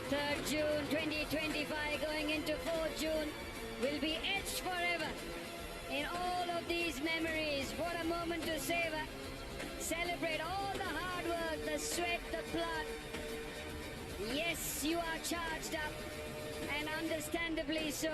3rd June 2025 going into 4th June will be etched forever in all of these memories. What a moment to savor. Celebrate all the hard work, the sweat, the blood. Yes, you are charged up and understandably so.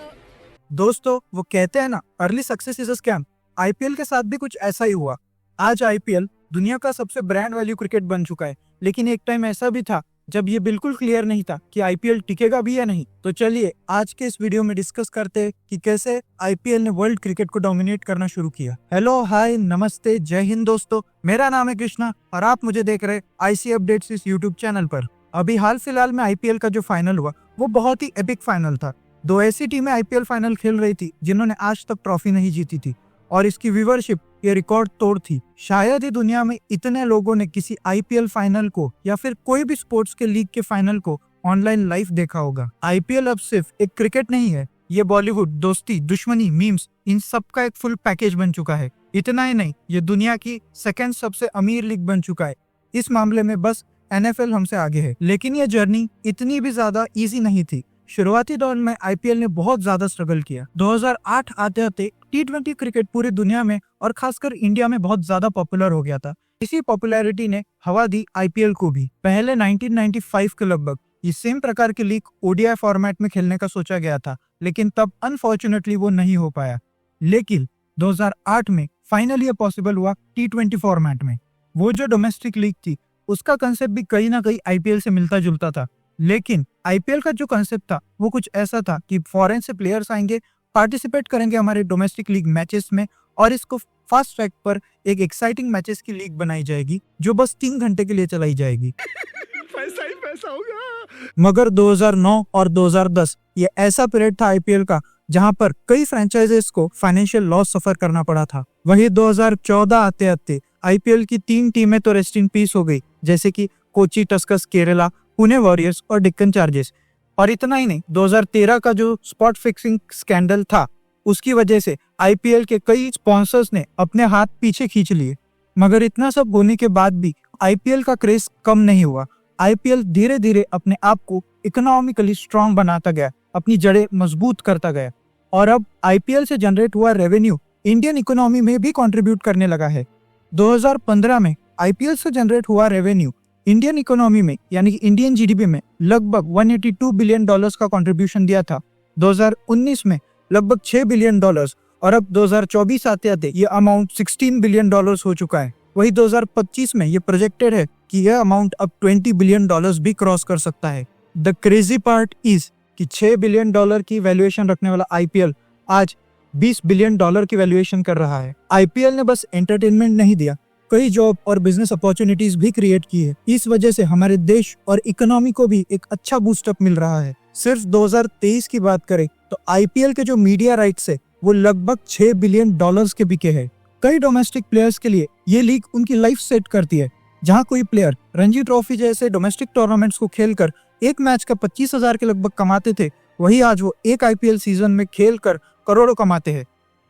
दोस्तों, वो कहते हैं ना, early success is a scam. IPL के साथ भी कुछ ऐसा ही हुआ। आज आईपीएल दुनिया का सबसे ब्रांड वैल्यू क्रिकेट बन चुका है, लेकिन एक टाइम ऐसा भी था जब ये बिल्कुल क्लियर नहीं था कि आईपीएल टिकेगा भी या नहीं। तो चलिए आज के इस वीडियो में डिस्कस करते हैं कि कैसे आईपीएल ने वर्ल्ड क्रिकेट को डोमिनेट करना शुरू किया। हेलो, हाय, नमस्ते, जय हिंद दोस्तों, मेरा नाम है कृष्णा और आप मुझे देख रहे आईसी अपडेट्स इस यूट्यूब चैनल पर। अभी हाल फिलहाल में आईपीएल का जो फाइनल हुआ वो बहुत ही एपिक फाइनल था। दो ऐसी टीमें आईपीएल फाइनल खेल रही थी जिन्होंने आज तक ट्रॉफी नहीं जीती थी और इसकी व्यूवरशिप ये रिकॉर्ड तोड़ थी। शायद ही दुनिया में इतने लोगों ने किसी आईपीएल फाइनल को या फिर कोई भी स्पोर्ट्स के लीग के फाइनल को ऑनलाइन लाइव देखा होगा। आईपीएल अब सिर्फ एक क्रिकेट नहीं है, ये बॉलीवुड, दोस्ती, दुश्मनी, मीम्स, इन सब का एक फुल पैकेज बन चुका है। इतना ही नहीं, ये दुनिया की सेकंड सबसे अमीर लीग बन चुका है। इस मामले में बस एनएफएल हमसे आगे है, लेकिन ये जर्नी इतनी भी ज्यादा इजी नहीं थी। शुरुआती दौर में आईपीएल ने बहुत ज्यादा स्ट्रगल किया। 2008 आते आते टी20 क्रिकेट पूरी दुनिया में और खासकर इंडिया में बहुत ज्यादा पॉपुलर हो गया था। इसी पॉपुलैरिटी ने हवा दी आईपीएल को भी। पहले 1995 के लगभग ये सेम प्रकार की लीग ओडीआई फॉर्मेट में खेलने का सोचा गया था, लेकिन तब अनफॉर्चुनेटली वो नहीं हो पाया। लेकिन 2008 में फाइनली ये पॉसिबल हुआ टी20 फॉर्मेट में। वो जो डोमेस्टिक लीग थी उसका कंसेप्ट भी कहीं ना कहीं आईपीएल से मिलता जुलता था, लेकिन आईपीएल का जो कंसेप्ट था वो कुछ ऐसा था कि फॉरेन से प्लेयर्स आएंगे, पार्टिसिपेट करेंगे हमारे डोमेस्टिक लीग मैचेस में और इसको फास्ट ट्रैक पर एक एक्साइटिंग मैचेस की लीग बनाई जाएगी जो बस 3 घंटे के लिए चलाई जाएगी। पैसा ही पैसा होगा। मगर 2009 और 2010 ये ऐसा पीरियड था आईपीएल का जहां पर कई फ्रेंचाइजेस को फाइनेंशियल लॉस सफर करना पड़ा था। वही 2014 आते आते आईपीएल की 3 टीमें तो रेस्ट इन पीस हो गई, जैसे कि कोची टस्कर्स केरला, पुणे वॉरियर्स और डेक्कन चार्जर्स। और इतना ही नहीं, 2013 का जो स्पॉट फिक्सिंग स्कैंडल था उसकी वजह से आईपीएल के कई स्पॉन्सर्स ने अपने हाथ पीछे खींच लिए। मगर इतना सब होने के बाद भी आईपीएल का क्रेज कम नहीं हुआ। आईपीएल धीरे धीरे अपने आप को इकोनॉमिकली स्ट्रांग बनाता गया, अपनी जड़ें मजबूत करता गया और अब आईपीएल से जनरेट हुआ रेवेन्यू इंडियन इकोनॉमी में भी कंट्रीब्यूट करने लगा है। 2015 में आईपीएल से जनरेट हुआ रेवेन्यू इंडियन इकोनॉमी में यानी कि इंडियन जीडीपी में लगभग 182 बिलियन डॉलर्स का कंट्रीब्यूशन दिया था। 2019 में लगभग 6 बिलियन डॉलर्स और अब 2024 आते आते ये अमाउंट 16 बिलियन डॉलर्स हो चुका है। वही 2025 में ये प्रोजेक्टेड है कि यह अमाउंट अब 20 बिलियन डॉलर्स भी क्रॉस कर सकता है। द क्रेजी पार्ट इज कि 6 बिलियन डॉलर की वैल्यूएशन रखने वाला आईपीएल आज 20 बिलियन डॉलर की वैल्यूएशन कर रहा है। आईपीएल ने बस एंटरटेनमेंट नहीं दिया, कई जॉब और बिजनेस अपॉर्चुनिटीज भी क्रिएट की है। इस वजह से हमारे देश और इकोनॉमी को भी एक अच्छा बूस्टअप मिल रहा है। सिर्फ 2023 की बात करें तो आईपीएल के जो मीडिया राइट्स है वो लगभग 6 बिलियन डॉलर्स के बिके हैं। कई डोमेस्टिक प्लेयर्स के लिए ये लीग उनकी लाइफ सेट करती है। जहां कोई प्लेयर रणजी ट्रॉफी जैसे डोमेस्टिक टूर्नामेंट्स को खेलकर एक मैच का 25,000 के लगभग कमाते थे, वही आज वो एक आईपीएल सीजन में खेलकर करोड़ों कमाते हैं।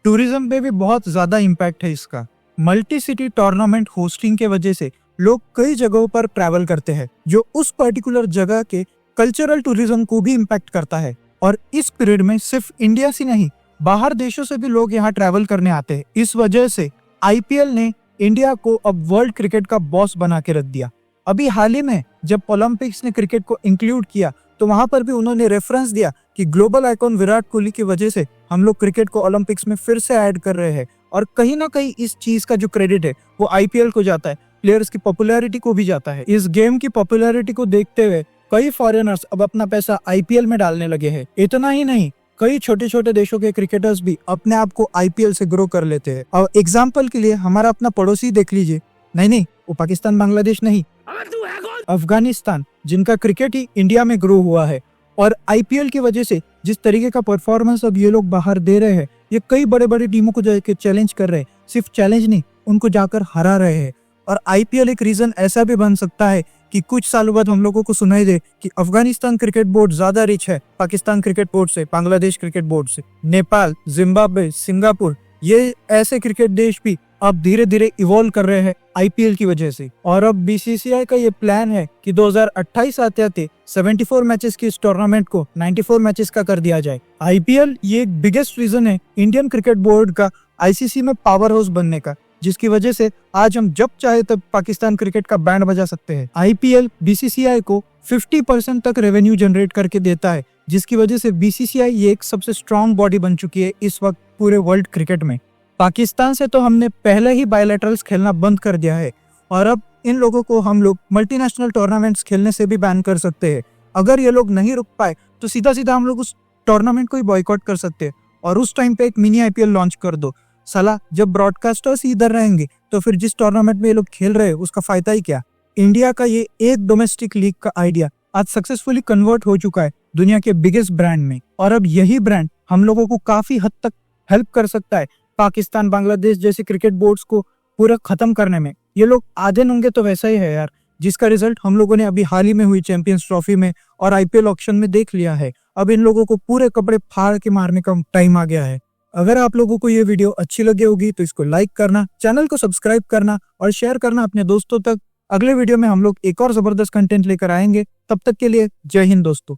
टूरिज्म पे भी बहुत ज्यादा इम्पैक्ट है इसका। मल्टी सिटी टूर्नामेंट होस्टिंग के वजह से लोग कई जगहों पर ट्रैवल करते हैं, जो उस पर्टिकुलर जगह के कल्चरल टूरिज्म को भी इम्पैक्ट करता है। और इस पीरियड में सिर्फ इंडिया से नहीं, बाहर देशों से भी लोग यहाँ ट्रैवल करने आते हैं। इस वजह से आईपीएल ने इंडिया को अब वर्ल्ड क्रिकेट का बॉस बना के रख दिया। अभी हाल ही में जब ओलंपिक्स ने क्रिकेट को इंक्लूड किया तो वहां पर भी उन्होंने रेफरेंस दिया कि ग्लोबल आइकॉन विराट कोहली की वजह से हम लोग क्रिकेट को ओलंपिक्स में फिर से ऐड कर रहे हैं। और कहीं ना कहीं इस चीज का जो क्रेडिट है वो आईपीएल को जाता है, प्लेयर्स की पॉपुलैरिटी को भी जाता है। इस गेम की पॉपुलैरिटी को देखते हुए कई फॉरेनर्स अब अपना पैसा आईपीएल में डालने लगे हैं। इतना ही नहीं, कई छोटे छोटे देशों के क्रिकेटर्स भी अपने आप को आईपीएल से ग्रो कर लेते हैं। और एग्जाम्पल के लिए हमारा अपना पड़ोसी देख लीजिए। नहीं, वो पाकिस्तान बांग्लादेश नहीं, अफगानिस्तान, जिनका क्रिकेट ही इंडिया में ग्रो हुआ है। और आईपीएल की वजह से जिस तरीके का परफॉर्मेंस अब ये लोग बाहर दे रहे हैं, ये कई बड़े बड़े टीमों को जाकर चैलेंज कर रहे हैं। सिर्फ चैलेंज नहीं, उनको जाकर हरा रहे हैं। और आईपीएल एक रीजन ऐसा भी बन सकता है कि कुछ सालों बाद हम लोगों को सुनाई दे कि अफगानिस्तान क्रिकेट बोर्ड ज्यादा रिच है पाकिस्तान क्रिकेट बोर्ड से, बांग्लादेश क्रिकेट बोर्ड से। नेपाल, जिम्बाब्वे, सिंगापुर, ये ऐसे क्रिकेट देश भी अब धीरे धीरे इवॉल्व कर रहे हैं आईपीएल की वजह से। और अब बीसीसीआई का ये प्लान है कि 2028 आते आते 74 मैचेस की इस टूर्नामेंट को 94 मैचेस का कर दिया जाए। आईपीएल ये एक बिगेस्ट रीजन है इंडियन क्रिकेट बोर्ड का आईसीसी में पावर हाउस बनने का, जिसकी वजह से आज हम जब चाहे तब पाकिस्तान क्रिकेट का बैंड बजा सकते हैं। आईपीएल बीसीसीआई को 50% तक रेवेन्यू जनरेट करके देता है, जिसकी वजह से बीसीसीआई ये एक सबसे स्ट्रॉन्ग बॉडी बन चुकी है इस वक्त पूरे वर्ल्ड क्रिकेट में। पाकिस्तान से तो हमने पहले ही बायलैटरल्स खेलना बंद कर दिया है और अब इन लोगों को हम लोग मल्टीनेशनल टूर्नामेंट्स खेलने से भी बैन कर सकते हैं। अगर ये लोग नहीं रुक पाए तो सीधा सीधा हम लोग उस टूर्नामेंट को ही बॉयकॉट कर सकते हैं और उस टाइम पे एक मिनी आईपीएल लॉन्च कर दो। साला जब ब्रॉडकास्टर्स इधर रहेंगे तो फिर जिस टूर्नामेंट में ये लोग खेल रहे हैं उसका फायदा ही क्या। इंडिया का ये एक डोमेस्टिक लीग का आइडिया आज सक्सेसफुली कन्वर्ट हो चुका है दुनिया के बिगेस्ट ब्रांड में, और अब यही ब्रांड हम लोगों को काफी हद तक हेल्प कर सकता है पाकिस्तान बांग्लादेश जैसे क्रिकेट बोर्ड्स को पूरा खत्म करने में। ये लोग आधे नंगे तो वैसा ही है यार, जिसका रिजल्ट हम लोगों ने अभी हाल ही में हुई चैंपियंस ट्रॉफी में और आईपीएल ऑक्शन में देख लिया है। अब इन लोगों को पूरे कपड़े फाड़ के मारने का टाइम आ गया है। अगर आप लोगों को ये वीडियो अच्छी लगी होगी तो इसको लाइक करना, चैनल को सब्सक्राइब करना और शेयर करना अपने दोस्तों तक। अगले वीडियो में हम लोग एक और जबरदस्त कंटेंट लेकर आएंगे। तब तक के लिए जय हिंद दोस्तों।